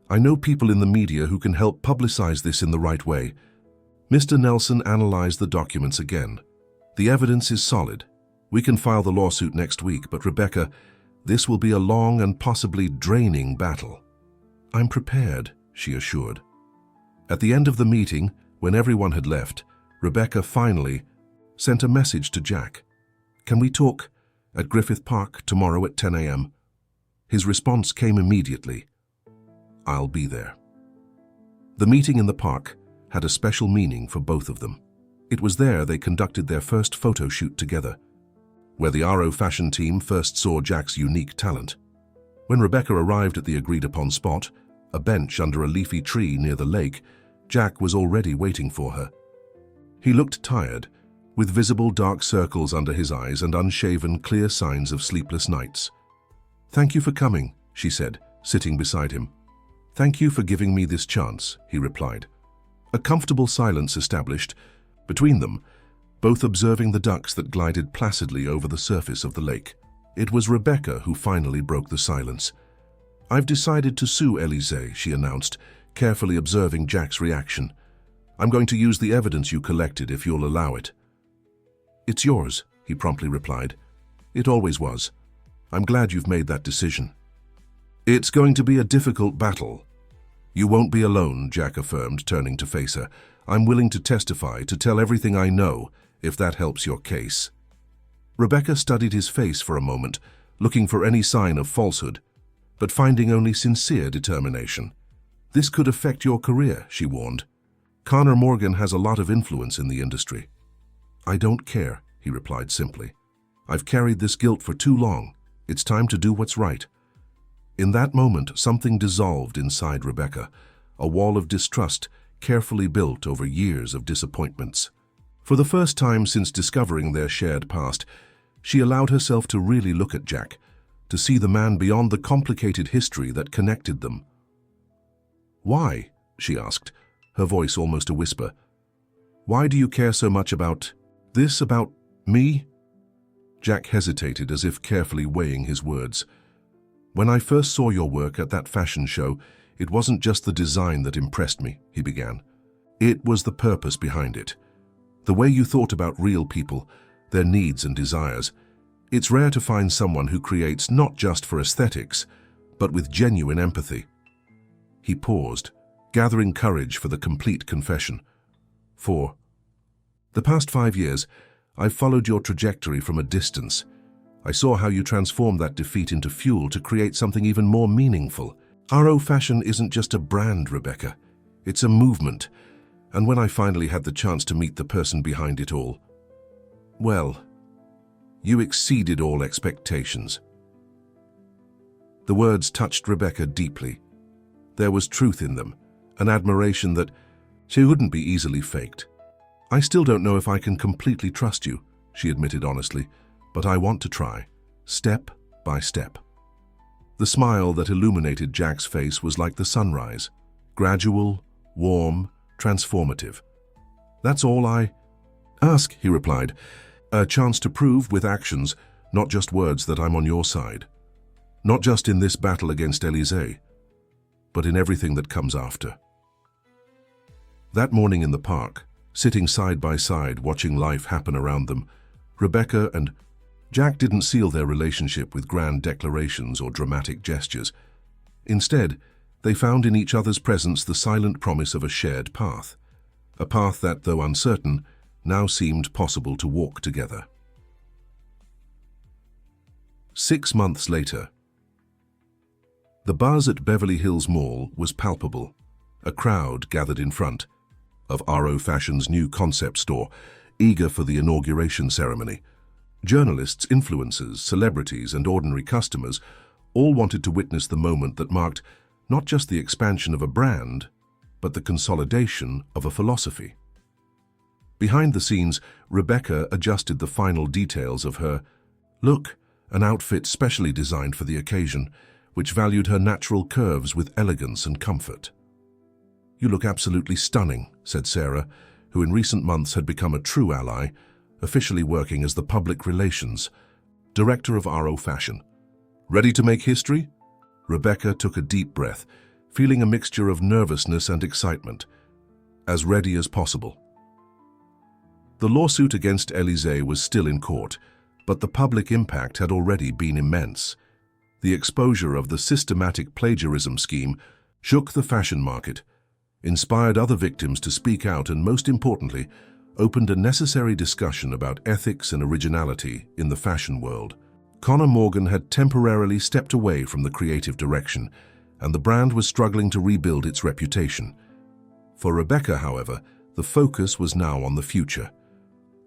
I know people in the media who can help publicize this in the right way. Mr. Nelson analyzed the documents again. The evidence is solid. We can file the lawsuit next week, but Rebecca, this will be a long and possibly draining battle. I'm prepared, she assured. At the end of the meeting, when everyone had left, Rebecca finally sent a message to Jack. Can we talk at Griffith Park tomorrow at 10 a.m.? His response came immediately. I'll be there. The meeting in the park had a special meaning for both of them. It was there they conducted their first photo shoot together, where the RO Fashion team first saw Jack's unique talent. When Rebecca arrived at the agreed-upon spot, a bench under a leafy tree near the lake, Jack was already waiting for her. He looked tired, with visible dark circles under his eyes and unshaven, clear signs of sleepless nights. Thank you for coming, she said, sitting beside him. Thank you for giving me this chance, he replied. A comfortable silence established between them, both observing the ducks that glided placidly over the surface of the lake. It was Rebecca who finally broke the silence. I've decided to sue Elise, she announced, carefully observing Jack's reaction. I'm going to use the evidence you collected if you'll allow it. It's yours, he promptly replied. It always was. I'm glad you've made that decision. It's going to be a difficult battle. You won't be alone, Jack affirmed, turning to face her. I'm willing to testify, to tell everything I know, if that helps your case. Rebecca studied his face for a moment, looking for any sign of falsehood, but finding only sincere determination. This could affect your career, she warned. Connor Morgan has a lot of influence in the industry. I don't care, he replied simply. I've carried this guilt for too long. It's time to do what's right. In that moment, something dissolved inside Rebecca, a wall of distrust carefully built over years of disappointments. For the first time since discovering their shared past, she allowed herself to really look at Jack, to see the man beyond the complicated history that connected them. Why? She asked, her voice almost a whisper. Why do you care so much about this, about me? Jack hesitated as if carefully weighing his words. "When I first saw your work at that fashion show, it wasn't just the design that impressed me," he began. "It was the purpose behind it. The way you thought about real people, their needs and desires. It's rare to find someone who creates not just for aesthetics, but with genuine empathy." He paused, gathering courage for the complete confession. "For the past 5 years, I've followed your trajectory from a distance. I saw how you transformed that defeat into fuel to create something even more meaningful. RO Fashion isn't just a brand, Rebecca. It's a movement. And when I finally had the chance to meet the person behind it all, well, you exceeded all expectations." The words touched Rebecca deeply. There was truth in them, an admiration that she wouldn't be easily faked. "I still don't know if I can completely trust you," she admitted honestly, "but I want to try, step by step." The smile that illuminated Jack's face was like the sunrise, gradual, warm, transformative. "That's all I ask," he replied, "a chance to prove with actions, not just words, that I'm on your side. Not just in this battle against Élysée, but in everything that comes after." That morning in the park, sitting side by side watching life happen around them, Rebecca and Jack didn't seal their relationship with grand declarations or dramatic gestures. Instead, they found in each other's presence the silent promise of a shared path, a path that, though uncertain, now seemed possible to walk together. 6 months later, the buzz at Beverly Hills Mall was palpable. A crowd gathered in front of RO Fashion's new concept store, eager for the inauguration ceremony. Journalists, influencers, celebrities, and ordinary customers all wanted to witness the moment that marked not just the expansion of a brand, but the consolidation of a philosophy. Behind the scenes, Rebecca adjusted the final details of her look, an outfit specially designed for the occasion, which valued her natural curves with elegance and comfort. "You look absolutely stunning," said Sarah, who in recent months had become a true ally, officially working as the public relations director of RO Fashion. "Ready to make history?" Rebecca took a deep breath, feeling a mixture of nervousness and excitement. As ready as possible. The lawsuit against Élysée was still in court, but the public impact had already been immense. The exposure of the systematic plagiarism scheme shook the fashion market, inspired other victims to speak out, and most importantly, opened a necessary discussion about ethics and originality in the fashion world. Conor Morgan had temporarily stepped away from the creative direction, and the brand was struggling to rebuild its reputation. For Rebecca, however, the focus was now on the future.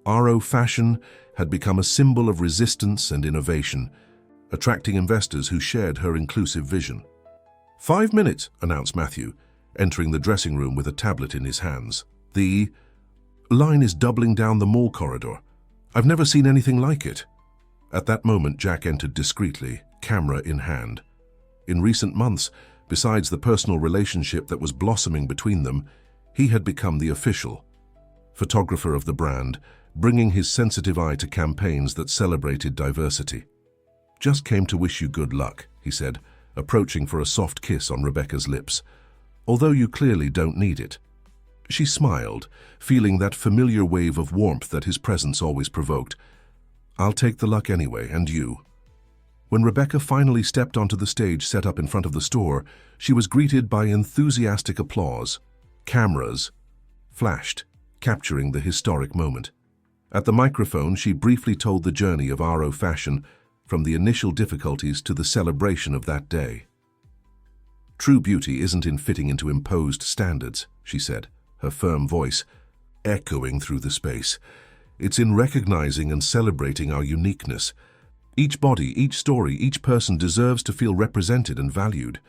RO Fashion had become a symbol of resistance and innovation, attracting investors who shared her inclusive vision. 5 minutes, announced Matthew, entering the dressing room with a tablet in his hands. "The line is doubling down the mall corridor. I've never seen anything like it." At that moment, Jack entered discreetly, camera in hand. In recent months, besides the personal relationship that was blossoming between them, he had become the official photographer of the brand, bringing his sensitive eye to campaigns that celebrated diversity. "Just came to wish you good luck," he said, approaching for a soft kiss on Rebecca's lips. "Although you clearly don't need it." She smiled, feeling that familiar wave of warmth that his presence always provoked. "I'll take the luck anyway, and you." When Rebecca finally stepped onto the stage set up in front of the store, she was greeted by enthusiastic applause. Cameras flashed, capturing the historic moment. At the microphone, she briefly told the journey of RO Fashion, from the initial difficulties to the celebration of that day. "True beauty isn't in fitting into imposed standards," she said, her firm voice echoing through the space. "It's in recognizing and celebrating our uniqueness. Each body, each story, each person deserves to feel represented and valued.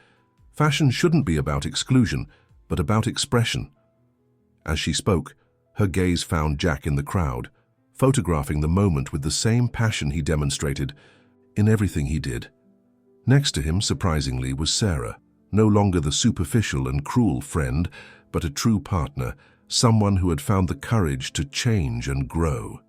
Fashion shouldn't be about exclusion, but about expression." As she spoke, her gaze found Jack in the crowd, photographing the moment with the same passion he demonstrated in everything he did. Next to him, surprisingly, was Sarah, no longer the superficial and cruel friend, but a true partner, someone who had found the courage to change and grow.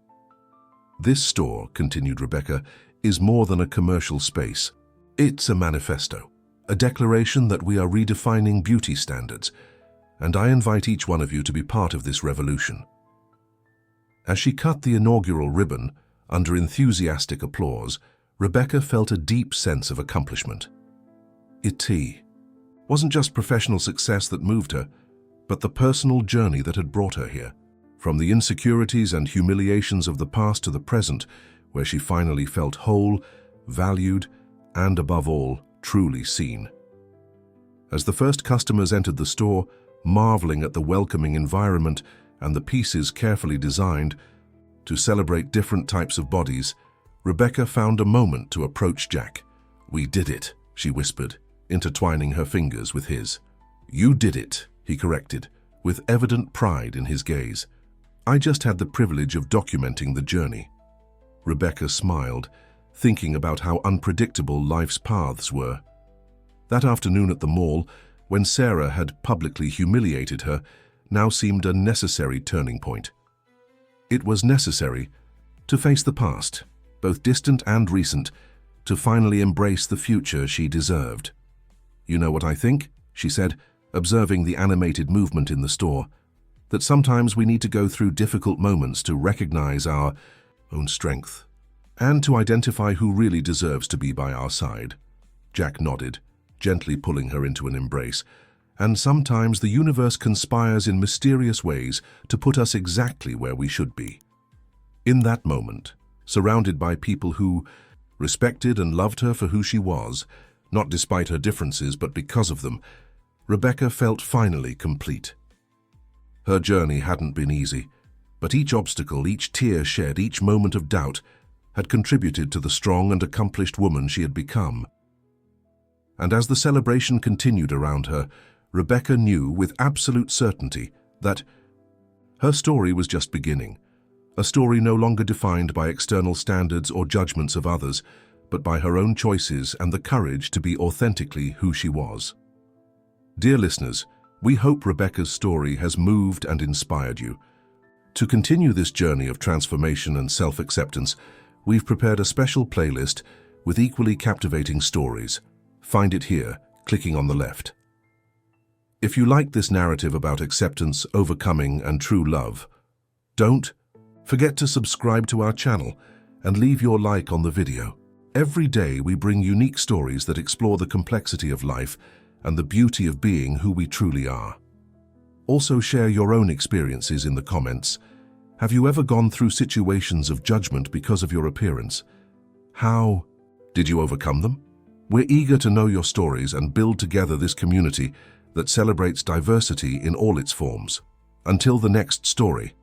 This store, continued Rebecca, is more than a commercial space. It's a manifesto, a declaration that we are redefining beauty standards, and I invite each one of you to be part of this revolution. As she cut the inaugural ribbon, under enthusiastic applause, Rebecca felt a deep sense of accomplishment. It wasn't just professional success that moved her, but the personal journey that had brought her here. From the insecurities and humiliations of the past to the present, where she finally felt whole, valued, and above all, truly seen. As the first customers entered the store, marveling at the welcoming environment and the pieces carefully designed to celebrate different types of bodies, Rebecca found a moment to approach Jack. "We did it," she whispered, intertwining her fingers with his. "You did it," he corrected, with evident pride in his gaze. "I just had the privilege of documenting the journey." Rebecca smiled, thinking about how unpredictable life's paths were. That afternoon at the mall, when Sarah had publicly humiliated her, now seemed a necessary turning point. It was necessary to face the past, both distant and recent, to finally embrace the future she deserved. "You know what I think?" she said, observing the animated movement in the store. "That sometimes we need to go through difficult moments to recognize our own strength, and to identify who really deserves to be by our side." Jack nodded, gently pulling her into an embrace. "And sometimes the universe conspires in mysterious ways to put us exactly where we should be." In that moment, surrounded by people who respected and loved her for who she was, not despite her differences but because of them, Rebecca felt finally complete. Her journey hadn't been easy, but each obstacle, each tear shed, each moment of doubt had contributed to the strong and accomplished woman she had become. And as the celebration continued around her, Rebecca knew with absolute certainty that her story was just beginning, a story no longer defined by external standards or judgments of others, but by her own choices and the courage to be authentically who she was. Dear listeners, we hope Rebecca's story has moved and inspired you. To continue this journey of transformation and self-acceptance, we've prepared a special playlist with equally captivating stories. Find it here, clicking on the left. If you like this narrative about acceptance, overcoming, and true love, don't forget to subscribe to our channel and leave your like on the video. Every day we bring unique stories that explore the complexity of life and the beauty of being who we truly are. Also share your own experiences in the comments. Have you ever gone through situations of judgment because of your appearance? How did you overcome them? We're eager to know your stories and build together this community that celebrates diversity in all its forms. Until the next story.